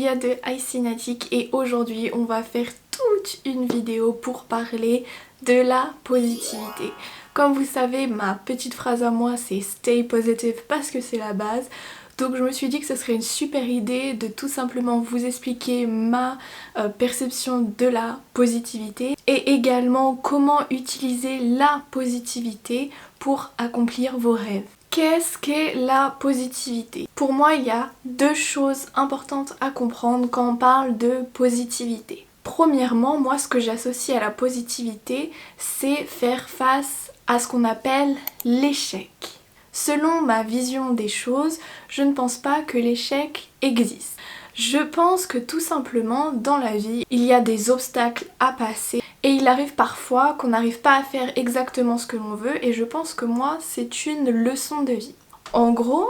Julia de iCinétique et aujourd'hui on va faire toute une vidéo pour parler de la positivité. Comme vous savez, ma petite phrase à moi c'est stay positive parce que c'est la base. Donc je me suis dit que ce serait une super idée de tout simplement vous expliquer ma perception de la positivité et également comment utiliser la positivité pour accomplir vos rêves. Qu'est-ce qu'est la positivité? Pour moi, il y a deux choses importantes à comprendre quand on parle de positivité. Premièrement, moi ce que j'associe à la positivité, c'est faire face à ce qu'on appelle l'échec. Selon ma vision des choses, je ne pense pas que l'échec existe. Je pense que tout simplement, dans la vie, il y a des obstacles à passer et il arrive parfois qu'on n'arrive pas à faire exactement ce que l'on veut et je pense que moi, c'est une leçon de vie. En gros,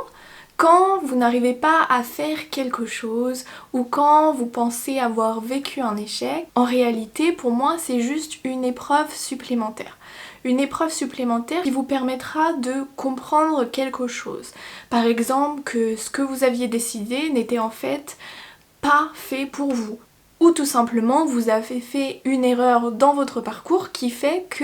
quand vous n'arrivez pas à faire quelque chose ou quand vous pensez avoir vécu un échec, en réalité, pour moi, c'est juste une épreuve supplémentaire. Une épreuve supplémentaire qui vous permettra de comprendre quelque chose. Par exemple, que ce que vous aviez décidé n'était en fait pas fait pour vous. Ou tout simplement, vous avez fait une erreur dans votre parcours qui fait que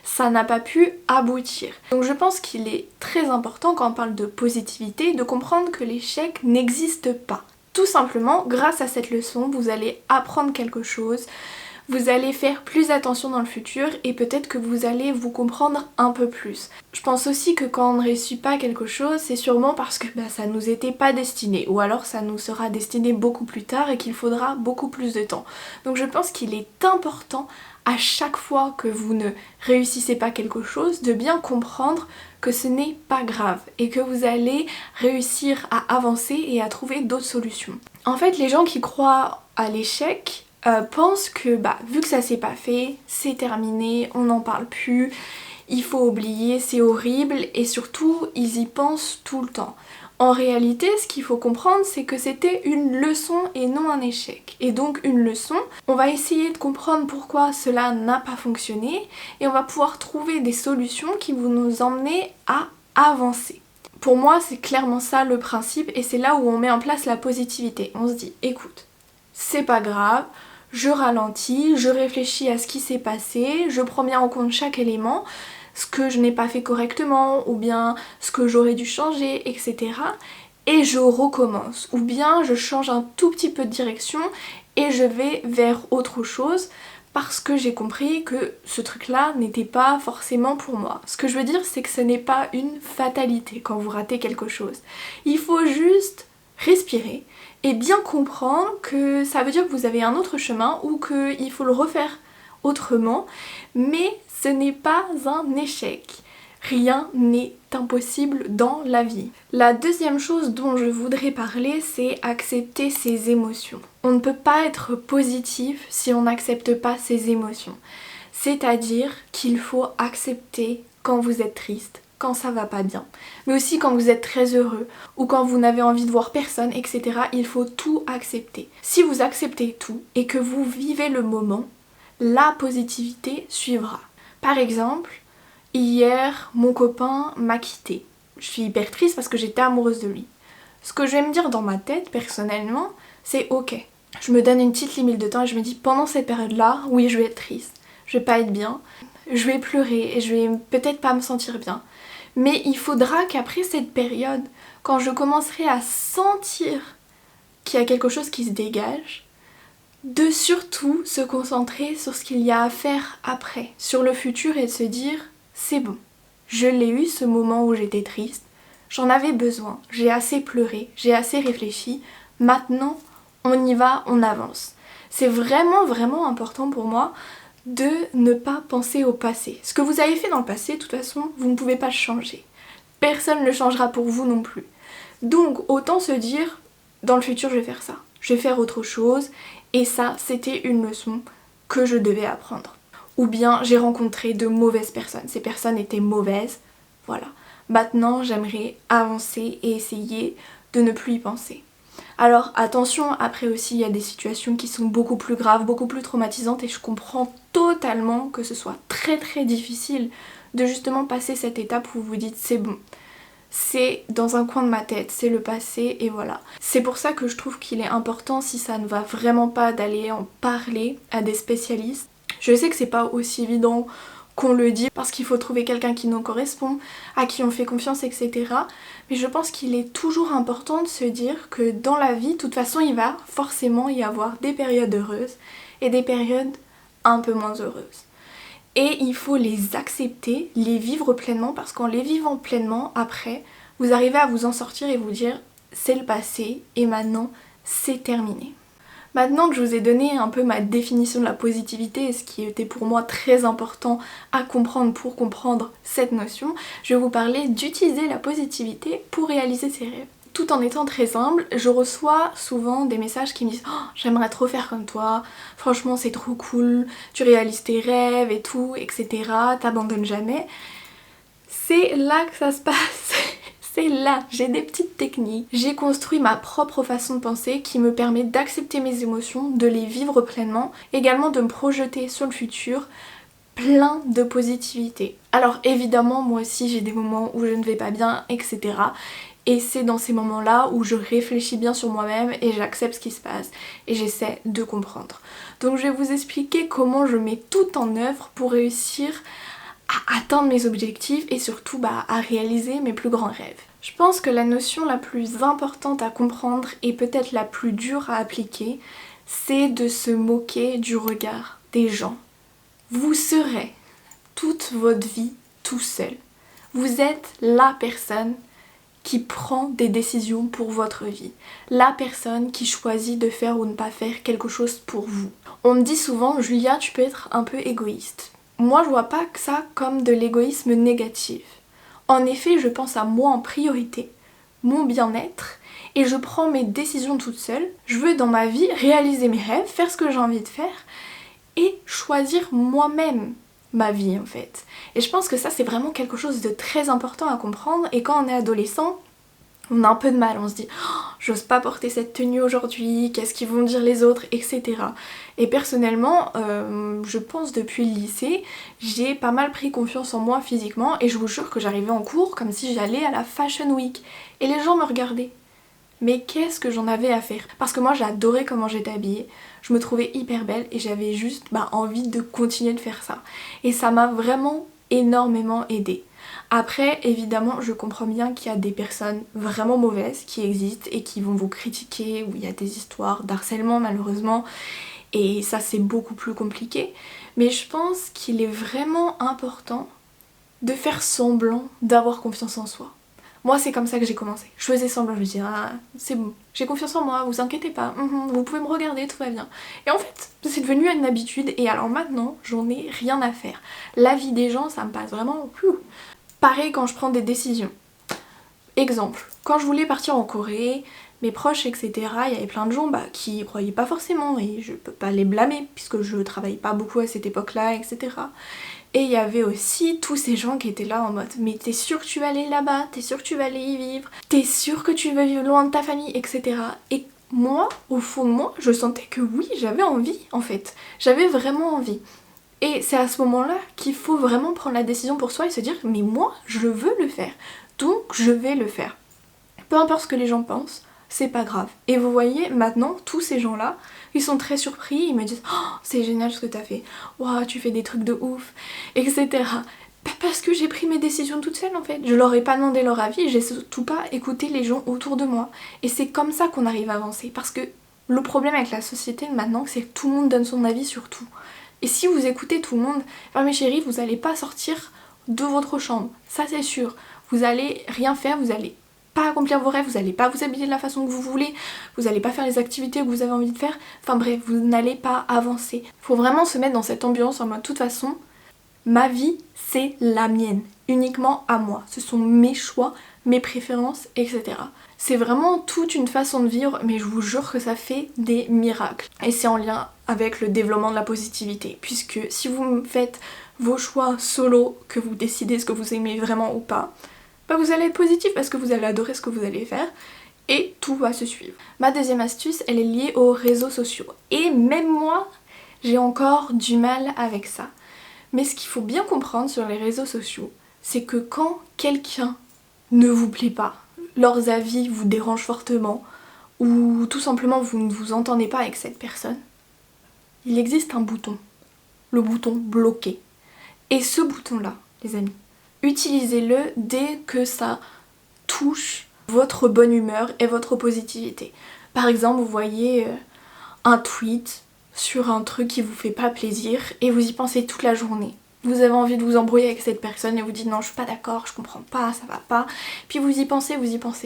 ça n'a pas pu aboutir. Donc je pense qu'il est très important quand on parle de positivité de comprendre que l'échec n'existe pas. Tout simplement, grâce à cette leçon, vous allez apprendre quelque chose, vous allez faire plus attention dans le futur et peut-être que vous allez vous comprendre un peu plus. Je pense aussi que quand on ne réussit pas quelque chose, c'est sûrement parce que ça nous était pas destiné ou alors ça nous sera destiné beaucoup plus tard et qu'il faudra beaucoup plus de temps. Donc je pense qu'il est important à chaque fois que vous ne réussissez pas quelque chose de bien comprendre que ce n'est pas grave et que vous allez réussir à avancer et à trouver d'autres solutions. En fait, les gens qui croient à l'échec pensent que vu que ça s'est pas fait, c'est terminé, on n'en parle plus, il faut oublier, c'est horrible et surtout ils y pensent tout le temps. En réalité, ce qu'il faut comprendre, c'est que c'était une leçon et non un échec. Et donc une leçon, on va essayer de comprendre pourquoi cela n'a pas fonctionné et on va pouvoir trouver des solutions qui vont nous emmener à avancer. Pour moi, c'est clairement ça le principe et c'est là où on met en place la positivité. On se dit, écoute, c'est pas grave, je ralentis, je réfléchis à ce qui s'est passé, je prends bien en compte chaque élément, ce que je n'ai pas fait correctement ou bien ce que j'aurais dû changer, etc. Et je recommence ou bien je change un tout petit peu de direction et je vais vers autre chose parce que j'ai compris que ce truc-là n'était pas forcément pour moi. Ce que je veux dire, c'est que ce n'est pas une fatalité quand vous ratez quelque chose. Il faut juste respirer et bien comprendre que ça veut dire que vous avez un autre chemin ou qu'il faut le refaire autrement, mais ce n'est pas un échec. Rien n'est impossible dans la vie. La deuxième chose dont je voudrais parler, c'est accepter ses émotions. On ne peut pas être positif si on n'accepte pas ses émotions. C'est-à-dire qu'il faut accepter quand vous êtes triste, quand ça va pas bien, mais aussi quand vous êtes très heureux ou quand vous n'avez envie de voir personne, etc. Il faut tout accepter. Si vous acceptez tout et que vous vivez le moment, la positivité suivra. Par exemple, hier, mon copain m'a quittée. Je suis hyper triste parce que j'étais amoureuse de lui. Ce que je vais me dire dans ma tête, personnellement, c'est ok. Je me donne une petite limite de temps et je me dis pendant cette période-là, oui, je vais être triste. Je vais pas être bien. Je vais pleurer et je vais peut-être pas me sentir bien. Mais il faudra qu'après cette période, quand je commencerai à sentir qu'il y a quelque chose qui se dégage, de surtout se concentrer sur ce qu'il y a à faire après, sur le futur et de se dire c'est bon, je l'ai eu ce moment où j'étais triste, j'en avais besoin, j'ai assez pleuré, j'ai assez réfléchi, maintenant on y va, on avance. C'est vraiment important pour moi de ne pas penser au passé. Ce que vous avez fait dans le passé, de toute façon, vous ne pouvez pas changer. Personne ne le changera pour vous non plus. Donc autant se dire dans le futur je vais faire ça, je vais faire autre chose. Et ça, c'était une leçon que je devais apprendre. Ou bien j'ai rencontré de mauvaises personnes. Ces personnes étaient mauvaises. Voilà. Maintenant, j'aimerais avancer et essayer de ne plus y penser. Alors attention, après aussi, il y a des situations qui sont beaucoup plus graves, beaucoup plus traumatisantes et je comprends totalement que ce soit très difficile de justement passer cette étape où vous vous dites c'est bon. c'est dans un coin de ma tête, c'est le passé et voilà. C'est pour ça que je trouve qu'il est important, si ça ne va vraiment pas, d'aller en parler à des spécialistes. Je sais que c'est pas aussi évident qu'on le dit parce qu'il faut trouver quelqu'un qui nous correspond, à qui on fait confiance, etc. Mais je pense qu'il est toujours important de se dire que dans la vie, de toute façon, il va forcément y avoir des périodes heureuses et des périodes un peu moins heureuses. Et il faut les accepter, les vivre pleinement, parce qu'en les vivant pleinement, après, vous arrivez à vous en sortir et vous dire c'est le passé et maintenant c'est terminé. Maintenant que je vous ai donné un peu ma définition de la positivité et ce qui était pour moi très important à comprendre pour comprendre cette notion, je vais vous parler d'utiliser la positivité pour réaliser ses rêves. Tout en étant très humble, je reçois souvent des messages qui me disent oh, j'aimerais trop faire comme toi, franchement c'est trop cool, tu réalises tes rêves et tout, etc. T'abandonnes jamais. C'est là que ça se passe. C'est là, j'ai des petites techniques. J'ai construit ma propre façon de penser qui me permet d'accepter mes émotions, de les vivre pleinement, également de me projeter sur le futur, plein de positivité. Alors évidemment, moi aussi j'ai des moments où je ne vais pas bien, etc. Et c'est dans ces moments-là où je réfléchis bien sur moi-même et j'accepte ce qui se passe et j'essaie de comprendre. Donc je vais vous expliquer comment je mets tout en œuvre pour réussir à atteindre mes objectifs et surtout à réaliser mes plus grands rêves. Je pense que la notion la plus importante à comprendre et peut-être la plus dure à appliquer, c'est de se moquer du regard des gens. Vous serez toute votre vie tout seul. Vous êtes la personne qui prend des décisions pour votre vie. La personne qui choisit de faire ou ne pas faire quelque chose pour vous. On me dit souvent, Julia, tu peux être un peu égoïste. Moi, je vois pas que ça comme de l'égoïsme négatif. En effet, je pense à moi en priorité, mon bien-être, et je prends mes décisions toute seule. Je veux dans ma vie réaliser mes rêves, faire ce que j'ai envie de faire, et choisir moi-même ma vie en fait. Et je pense que ça c'est vraiment quelque chose de très important à comprendre, et quand on est adolescent, on a un peu de mal, on se dit oh, j'ose pas porter cette tenue aujourd'hui, qu'est-ce qu'ils vont dire les autres, etc. Et personnellement, je pense depuis le lycée, j'ai pas mal pris confiance en moi physiquement et je vous jure que j'arrivais en cours comme si j'allais à la Fashion Week et les gens me regardaient. Mais qu'est-ce que j'en avais à faire? Parce que moi j'adorais comment j'étais habillée, je me trouvais hyper belle et j'avais juste envie de continuer de faire ça. Et ça m'a vraiment énormément aidée. Après, évidemment, je comprends bien qu'il y a des personnes vraiment mauvaises qui existent et qui vont vous critiquer, où il y a des histoires d'harcèlement malheureusement, et ça c'est beaucoup plus compliqué. Mais je pense qu'il est vraiment important de faire semblant d'avoir confiance en soi. Moi c'est comme ça que j'ai commencé. Je faisais semblant, je me disais ah c'est bon, j'ai confiance en moi, vous inquiétez pas, vous pouvez me regarder, tout va bien. Et en fait c'est devenu une habitude et alors maintenant j'en ai rien à faire. La vie des gens ça me passe vraiment. Pareil quand je prends des décisions. Exemple, quand je voulais partir en Corée, mes proches etc, il y avait plein de gens qui y croyaient pas forcément et je peux pas les blâmer puisque je travaillais pas beaucoup à cette époque là etc. Et il y avait aussi tous ces gens qui étaient là en mode mais t'es sûre que tu vas aller là-bas, t'es sûre que tu vas aller y vivre, t'es sûre que tu vas vivre loin de ta famille, etc. Et moi, au fond de moi, je sentais que oui, j'avais envie en fait. J'avais vraiment envie. Et c'est à ce moment-là qu'il faut vraiment prendre la décision pour soi et se dire mais moi, je veux le faire. Donc je vais le faire. Peu importe ce que les gens pensent, c'est pas grave. Et vous voyez, maintenant, tous ces gens-là, ils sont très surpris, ils me disent oh, c'est génial ce que t'as fait, waouh, tu fais des trucs de ouf, etc. Parce que j'ai pris mes décisions toute seule en fait. Je leur ai pas demandé leur avis, j'ai surtout pas écouté les gens autour de moi. Et c'est comme ça qu'on arrive à avancer. Parce que le problème avec la société maintenant, c'est que tout le monde donne son avis sur tout. Et si vous écoutez tout le monde, enfin mes chéris, vous allez pas sortir de votre chambre, ça c'est sûr. Vous allez rien faire, vous allez pas accomplir vos rêves, vous allez pas vous habiller de la façon que vous voulez, vous allez pas faire les activités que vous avez envie de faire, enfin bref, vous n'allez pas avancer. Faut vraiment se mettre dans cette ambiance en mode de toute façon, ma vie c'est la mienne, uniquement à moi, ce sont mes choix, mes préférences, etc. C'est vraiment toute une façon de vivre, mais je vous jure que ça fait des miracles. Et c'est en lien avec le développement de la positivité, puisque si vous faites vos choix solo, que vous décidez ce que vous aimez vraiment ou pas, vous allez être positif parce que vous allez adorer ce que vous allez faire et tout va se suivre. Ma deuxième astuce, elle est liée aux réseaux sociaux. Et même moi, j'ai encore du mal avec ça. Mais ce qu'il faut bien comprendre sur les réseaux sociaux, c'est que quand quelqu'un ne vous plaît pas, leurs avis vous dérangent fortement, ou tout simplement vous ne vous entendez pas avec cette personne, il existe un bouton, le bouton bloquer. Et ce bouton-là, les amis, utilisez-le dès que ça touche votre bonne humeur et votre positivité. Par exemple, vous voyez un tweet sur un truc qui vous fait pas plaisir et vous y pensez toute la journée. Vous avez envie de vous embrouiller avec cette personne et vous dites non, je suis pas d'accord, je comprends pas, ça va pas. Puis vous y pensez.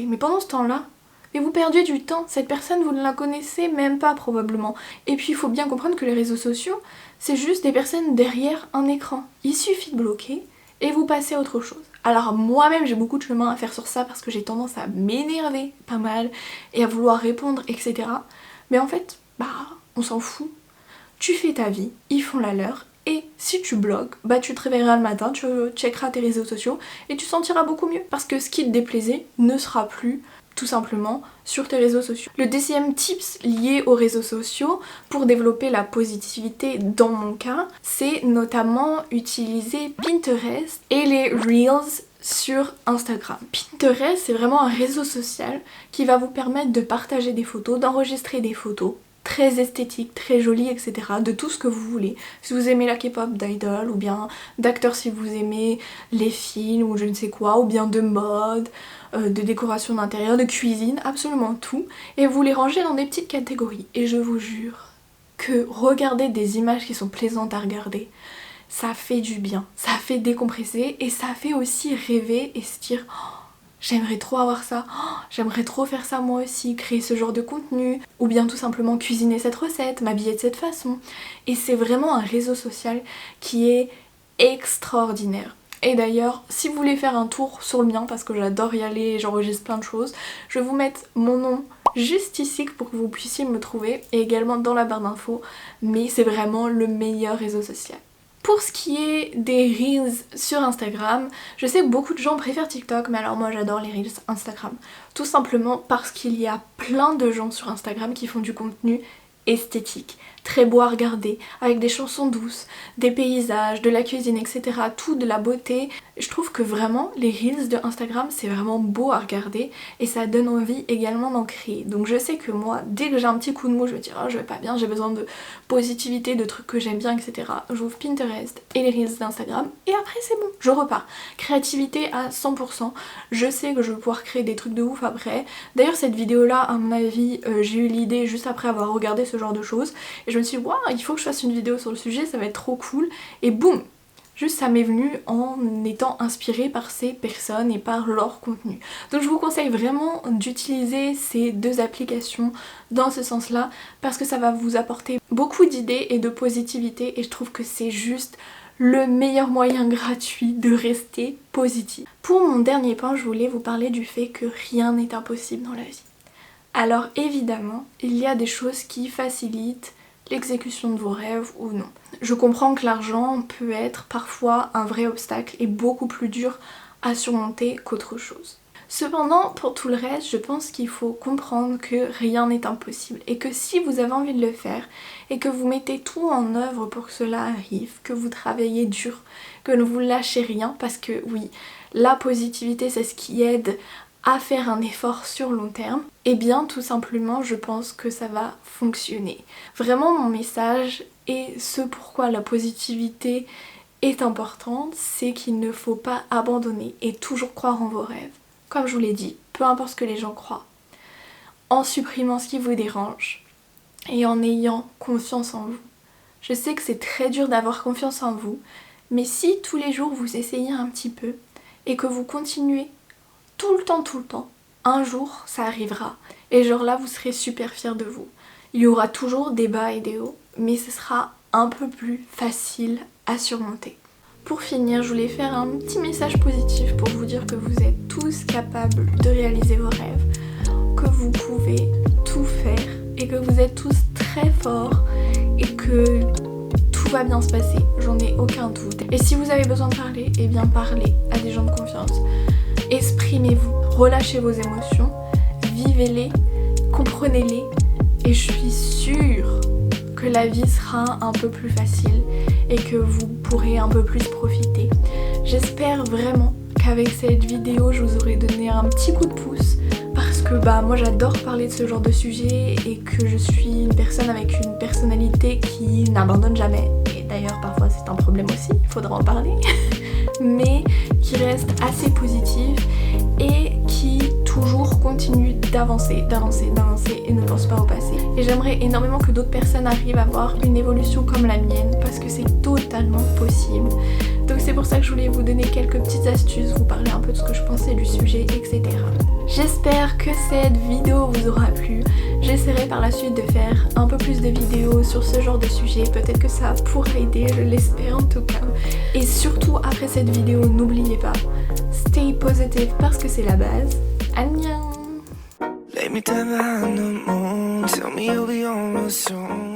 Mais pendant ce temps-là, mais vous perdez du temps. Cette personne, vous ne la connaissez même pas probablement. Et puis il faut bien comprendre que les réseaux sociaux, c'est juste des personnes derrière un écran. Il suffit de bloquer et vous passez à autre chose. Alors moi-même j'ai beaucoup de chemin à faire sur ça parce que j'ai tendance à m'énerver pas mal et à vouloir répondre, etc. Mais en fait, on s'en fout. Tu fais ta vie, ils font la leur. Et si tu bloques, tu te réveilleras le matin, tu checkeras tes réseaux sociaux et tu te sentiras beaucoup mieux. Parce que ce qui te déplaisait ne sera plus tout simplement sur tes réseaux sociaux. Le deuxième tips lié aux réseaux sociaux pour développer la positivité dans mon cas, c'est notamment utiliser Pinterest et les Reels sur Instagram. Pinterest, c'est vraiment un réseau social qui va vous permettre de partager des photos, d'enregistrer des photos très esthétiques, très jolies, etc. de tout ce que vous voulez. Si vous aimez la K-pop, d'idol, ou bien d'acteurs si vous aimez les films ou je ne sais quoi, ou bien de mode, de décoration d'intérieur, de cuisine, absolument tout. Et vous les rangez dans des petites catégories. Et je vous jure que regarder des images qui sont plaisantes à regarder, ça fait du bien, ça fait décompresser et ça fait aussi rêver et se dire j'aimerais trop avoir ça, j'aimerais trop faire ça moi aussi, créer ce genre de contenu, ou bien tout simplement cuisiner cette recette, m'habiller de cette façon. Et c'est vraiment un réseau social qui est extraordinaire. Et d'ailleurs, si vous voulez faire un tour sur le mien, parce que j'adore y aller et j'enregistre plein de choses, je vais vous mettre mon nom juste ici pour que vous puissiez me trouver, et également dans la barre d'infos, mais c'est vraiment le meilleur réseau social. Pour ce qui est des Reels sur Instagram, je sais que beaucoup de gens préfèrent TikTok, mais alors moi j'adore les Reels Instagram. Tout simplement parce qu'il y a plein de gens sur Instagram qui font du contenu esthétique, très beau à regarder, avec des chansons douces, des paysages, de la cuisine, etc. Tout de la beauté. Je trouve que vraiment les Reels de Instagram c'est vraiment beau à regarder et ça donne envie également d'en créer. Donc je sais que moi, dès que j'ai un petit coup de mou, je me dis oh je vais pas bien, j'ai besoin de positivité, de trucs que j'aime bien, etc. J'ouvre Pinterest et les Reels d'Instagram et après c'est bon, je repars. Créativité à 100%, je sais que je vais pouvoir créer des trucs de ouf après. D'ailleurs cette vidéo là, à mon avis, j'ai eu l'idée juste après avoir regardé ce genre de choses et je me suis dit waouh, il faut que je fasse une vidéo sur le sujet, ça va être trop cool. Et boum, juste ça m'est venu en étant inspirée par ces personnes et par leur contenu. Donc je vous conseille vraiment d'utiliser ces deux applications dans ce sens-là parce que ça va vous apporter beaucoup d'idées et de positivité et je trouve que c'est juste le meilleur moyen gratuit de rester positif. Pour mon dernier point, je voulais vous parler du fait que rien n'est impossible dans la vie. Alors évidemment, il y a des choses qui facilitent l'exécution de vos rêves ou non. Je comprends que l'argent peut être parfois un vrai obstacle et beaucoup plus dur à surmonter qu'autre chose. Cependant, pour tout le reste, je pense qu'il faut comprendre que rien n'est impossible et que si vous avez envie de le faire et que vous mettez tout en œuvre pour que cela arrive, que vous travaillez dur, que ne vous lâchez rien, parce que oui, la positivité c'est ce qui aide à faire un effort sur long terme, et bien tout simplement je pense que ça va fonctionner. Vraiment mon message et ce pourquoi la positivité est importante, c'est qu'il ne faut pas abandonner et toujours croire en vos rêves. Comme je vous l'ai dit, peu importe ce que les gens croient, en supprimant ce qui vous dérange et en ayant confiance en vous. Je sais que c'est très dur d'avoir confiance en vous, mais si tous les jours vous essayez un petit peu et que vous continuez tout le temps, un jour ça arrivera et genre là vous serez super fiers de vous. Il y aura toujours des bas et des hauts, mais ce sera un peu plus facile à surmonter. Pour finir, je voulais faire un petit message positif pour vous dire que vous êtes tous capables de réaliser vos rêves, que vous pouvez tout faire et que vous êtes tous très forts et que tout va bien se passer, j'en ai aucun doute. Et si vous avez besoin de parler, eh bien parlez à des gens de confiance. Exprimez-vous, relâchez vos émotions, vivez-les, comprenez-les et je suis sûre que la vie sera un peu plus facile et que vous pourrez un peu plus profiter. J'espère vraiment qu'avec cette vidéo je vous aurais donné un petit coup de pouce parce que moi j'adore parler de ce genre de sujet et que je suis une personne avec une personnalité qui n'abandonne jamais, et d'ailleurs parfois c'est un problème aussi, il faudra en parler, mais qui reste assez positive et qui toujours continue d'avancer et ne pense pas au passé. Et j'aimerais énormément que d'autres personnes arrivent à avoir une évolution comme la mienne parce que c'est totalement possible. Donc c'est pour ça que je voulais vous donner quelques petites astuces, vous parler un peu de ce que je pensais du sujet, etc. J'espère que cette vidéo vous aura plu. J'essaierai par la suite de faire un peu plus de vidéos sur ce genre de sujet. Peut-être que ça pourra aider, je l'espère en tout cas. Et surtout après cette vidéo, n'oubliez pas, stay positive parce que c'est la base. Annyeong! Lay me down behind the moon, tell me you'll be on real soon.